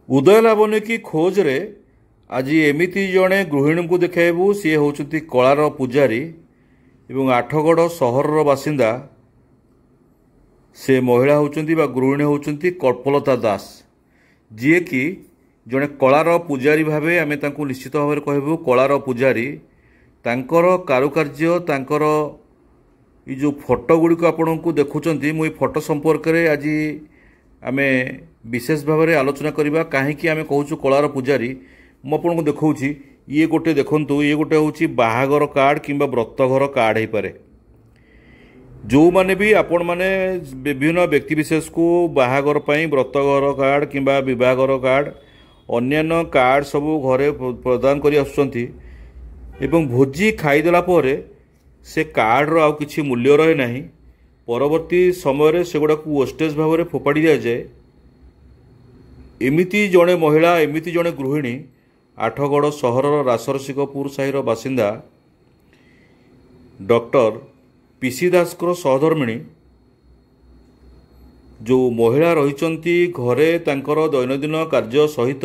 उदय लावण्य की खोज रे आज एमिति जड़े गृहिणी को देखाइबू। सी होचुंती कलार पूजारी एवं आठगढ़ सहर बासिंदा। से महिला होचुंती बा गृहिणी होचुंती कल्पलता दास, जी कि जड़े कलार पूजारी भावे आमे तांको निश्चित भाव कहबू। कलार पूजारी तांकर कारुकार्य तांकर ये जो फोटो गुड़ी को आपण को देखुंत मुझे फोटो संपर्क में आज आम विशेष भाव में आलोचना करवा। कहीं आम कहूँ कलार पूजारी मुझे देखा ये गोटे देखु ये गोटे हूँ बाहागर कार्ड किंबा व्रतघर कार्ड हो पारे। जो माने भी आपण माने विभिन्न व्यक्तिविशेष को बाहागर व्रतघर कार्ड किंबा विवाहर कार्ड अन्यान्य कार्ड सबू घरे प्रदान कर आसुचंती एवं भोजी खाईदेला से कार्ड आउ किछि मूल्य रहे नहीं। परवर्ती समय से गुड़ा वेस्टेज भाव में फोपाड़ी दि जाए। एमिति जड़े महिला एमिति जड़े गृहिणी आठगढ़ सहर रासरसिकपुर साहिर बासिंदा डॉक्टर पीसी दास सहधर्मिणी जो महिला रही घरे तांकर दैनंदिन कार्य सहित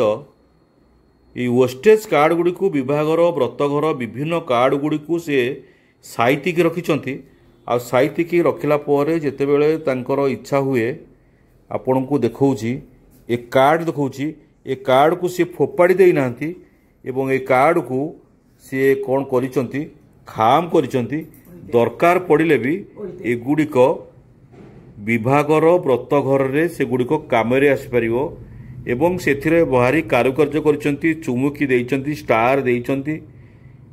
ये वेस्टेज कार्ड गुड़ी को विभागर व्रतघर विभिन्न कार्ड गुड़ी को सी साइतिक रखिंट। आ साइतिक रखिला परे जेतेबेले तांकर इच्छा हुए आपण को देखौछि ए कार्ड देखौछि ए कार्ड को सी फोपाड़ी दे नांती एवं ए कार्ड को सी कौन करिसंती खाम करिसंती। दरकार पड़िले भी एगुड़िक विभागर व्रतघर रे से गुड़िक काम आसीपारिबो एवं सेथिरे भारी कारुकार्य करिसंती। चुमुकी देइसंती, स्टार देइसंती।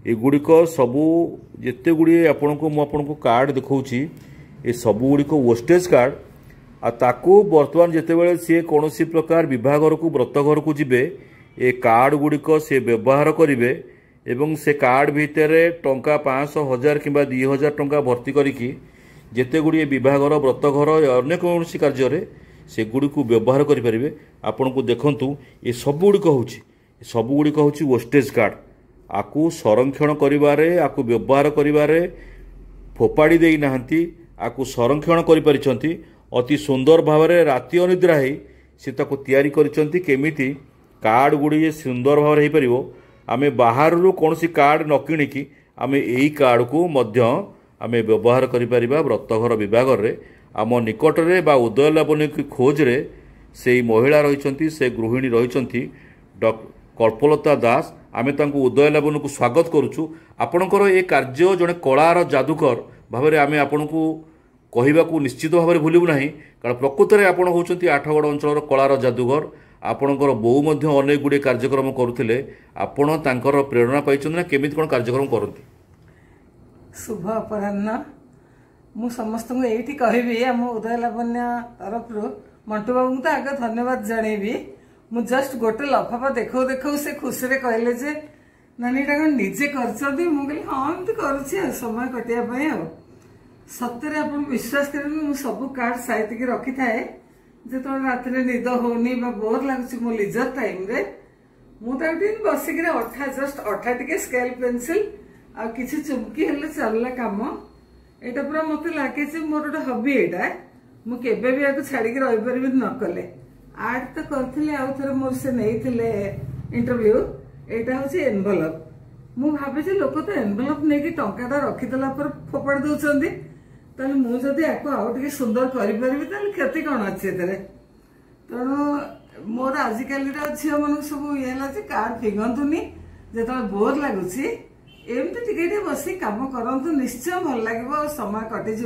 एगुड़िक सबू जिते गुड़िए आपण को कार्ड देखौछि ए सबू गुड़िक वेस्टेज कार्ड। आ ताकू वर्तमान जितेबाला सी कौन प्रकार विभागर को व्रतघर को जिबे ए कार्ड गुड़िक से व्यवहार करेंगे एवं से कार्ड भितर टंका 500 1000 कि 2000 टंका भर्ती करिकी जेते गुड़िए विभागर व्रतघर अन्य कौन कार्य से गुड़ी को व्यवहार करेंगे। आपण को देखंतु ये सब गुड़िक हूँ वेस्टेज कार्ड। आकु संरक्षण करिबारे आकु व्यवहार करिबारे फोपाड़ी देई नाहंती आकु संरक्षण करि परिचंती। अति सुंदर भाव में राति अनिद्रा ही से ताको तैयारी करिचंती केमिति कार्ड गुड़ी सुंदर भाव में हो। आमे बाहर कौन कार्ड न किणिकी आमे एई कार्ड को मध्य आमे व्यवहार करि परिबा। व्रतघर विभाग रे आम निकट रे बा उदय लावण्य की खोज रे से महिला रही से गृहिणी रही कल्पलता दास। आमे तांको उदय लावण्य को स्वागत करुचु। आपणकर ए कार्य जड़े कलार जादूकर भाव में आमे आपको कहवाक निश्चित भाव में भूलू ना। कारण प्रकृत में आपड़ होती आठगढ़ अंचल कलार जादूगर। आपणकर बोऊ मध्य अनेक गुड़े कार्यक्रम करुले। आपण तांकर प्रेरणा पाइछन ना केमिति कोन कार्यक्रम करती? शुभ अपराह्न। मु समस्त को एठी कहबी हम उदय लावण्य तरफ मंटू बाबू को आगे धन्यवाद जनइबी। मु जस्ट गोटे लफाफा देखो देखो से खुशी रे कहले जे नानी टा निजे करछदी। मु कहली हां एमती करूछि समय कटिया पय। सत्य आप विश्वास करेंगे मु सब कार्ड साइतिक रखी थाए जो रात निद होनी बोर लगुच मो लिजर टाइम रे मुझे बसिक अठा जस्ट अठा टे स्केल पेनसिल आ किसी चुमकी हेल्ले चलला काम। यहाँ पूरा मत लगे मोर गोटे हबी यहाँ मुझे भी आपको छाड़ी रही पारि न कले आर्ट तो करी आउ थे मोर से नहीं इंटरव्यू। यहाँ हूँ एनभलप। मु भावी लोक तो एनभलप नहीं टाटा रखीदेला फोपाड़ी दौरान ताले मुझे आपको आउ टे सुंदर करी क्षति कौन अच्छे तेणु मोर आजिकल झील मन सब ये कार्ड फिंगतुनि जो बोर लगुच एमती टे बस कम करूँ निश्चय भल लगे समय कटिज।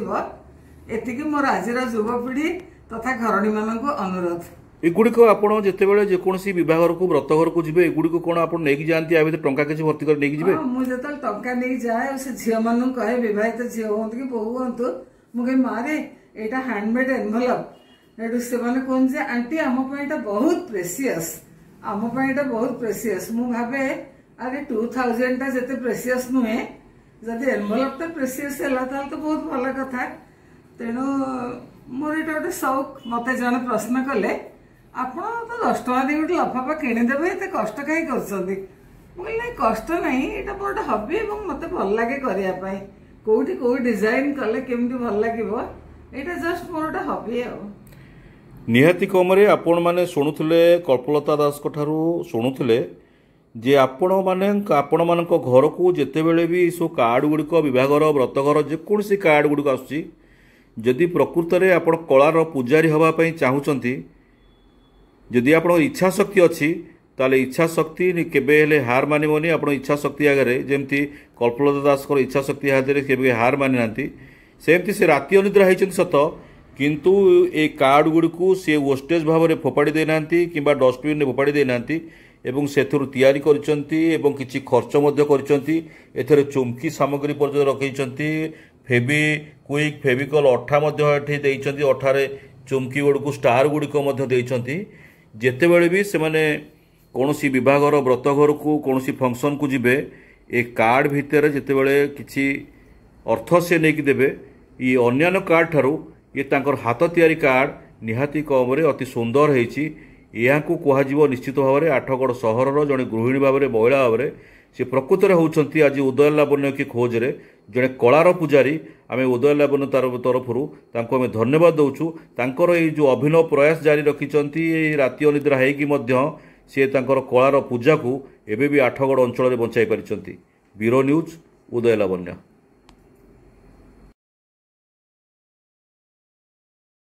एतिकी मोर आज युवपीढ़ी तथा घरणी मान अनुरोध। एगुड़िक आपड़ जितेबाला जेकोसी विभाग को व्रतघर को जी एगुड़ी कौन आप नहीं जाती आ टंका किसी भर्ती कर नहीं मुझे टंका नहीं जाए से झील मान कहे बहित झील हूँ कि बहु हूँ मुझे मारे यहाँ हैंडमेड एनभलप से कहते आंटी आमपाई बहुत प्रेसियस आमपाई बहुत प्रेसियस। मु भावे अरे 2000 टा जिते प्रेसियस नुहे जदि एनभलप टा प्रेसियस है तो बहुत भल कथा। तेणु मोर ये गोटे शौक। मत जन प्रश्न कले आप तो 10 टଙ୍କା दे गोटे लफाफा किणीदेवे एत कष्ट कहीं कर कष्ट नहीं यहाँ मोर गोटे हबी मत भल लगे करने कौटी कौ डिजाइन कले केमती भल लगे यहाँ जस्ट मोर गोटे हबी। निहाती कमरे आपण माने शुणुले कल्पलता दास ठारू शुणुले जे आपण मानक घर को जितेबले भी सब कार्ड गुड़िक विभागर व्रतघर जेकोसी कार्ड गुड़िक आसुची जदि प्रकृत में आप कलार पूजारी हाँपाई चाहूँगी जदि आप इच्छा शक्ति अच्छी ताले इच्छा शक्ति केबे हार मानवनी आप इच्छा शक्ति आगे जमती कल्पलता दास इच्छा शक्ति आगे केबे हार मानि नांती सेमती से राति अनिद्रा होती सत किंतु ए कार्ड गुड़िक सी वेस्टेज भाव में फोपाड़ी देना कि डस्टबिन में फोपाड़ी देना एवं सेथुरु तैयारी करिसंती एवं किछि खर्च मध्य करिसंती एथरे चुमकी सामग्री पर्यंत रखिसंती फेबी क्विक फेविकल अठा मध्य एठी देइसंती अठारे चुमकी गुड़िक स्टार गुड़िक मध्य देइसंती जेतेबेले भी से माने कोनोसी विभागर व्रतघर को कोनोसी फंक्शन को जिबे ए कार्ड भितर जेतेबेले किछि अर्थ से नेकी देबे ये अन्यान्य कार्ड ठारू ये तांकर हाथ तैयारी कार्ड निहाती कम रे अति सुंदर होईछि यहाँ कह निश्चित भाव में आठगड़ सहर जड़े गृहिणी भाव में महिला भाव में सी प्रकृत में होती आज उदय लावण्य की खोज रे जड़े कलार पूजारी आम उदय लावण्य तरफ आम धन्यवाद दौचु तांकर ये जो अभिनव प्रयास जारी रखिंट राति अनिद्रा होगी सी कलार पूजा को एबे भी आठगड़ अंचल में बचाई पारिछंती। ब्यूरो न्यूज उदय लावण्य।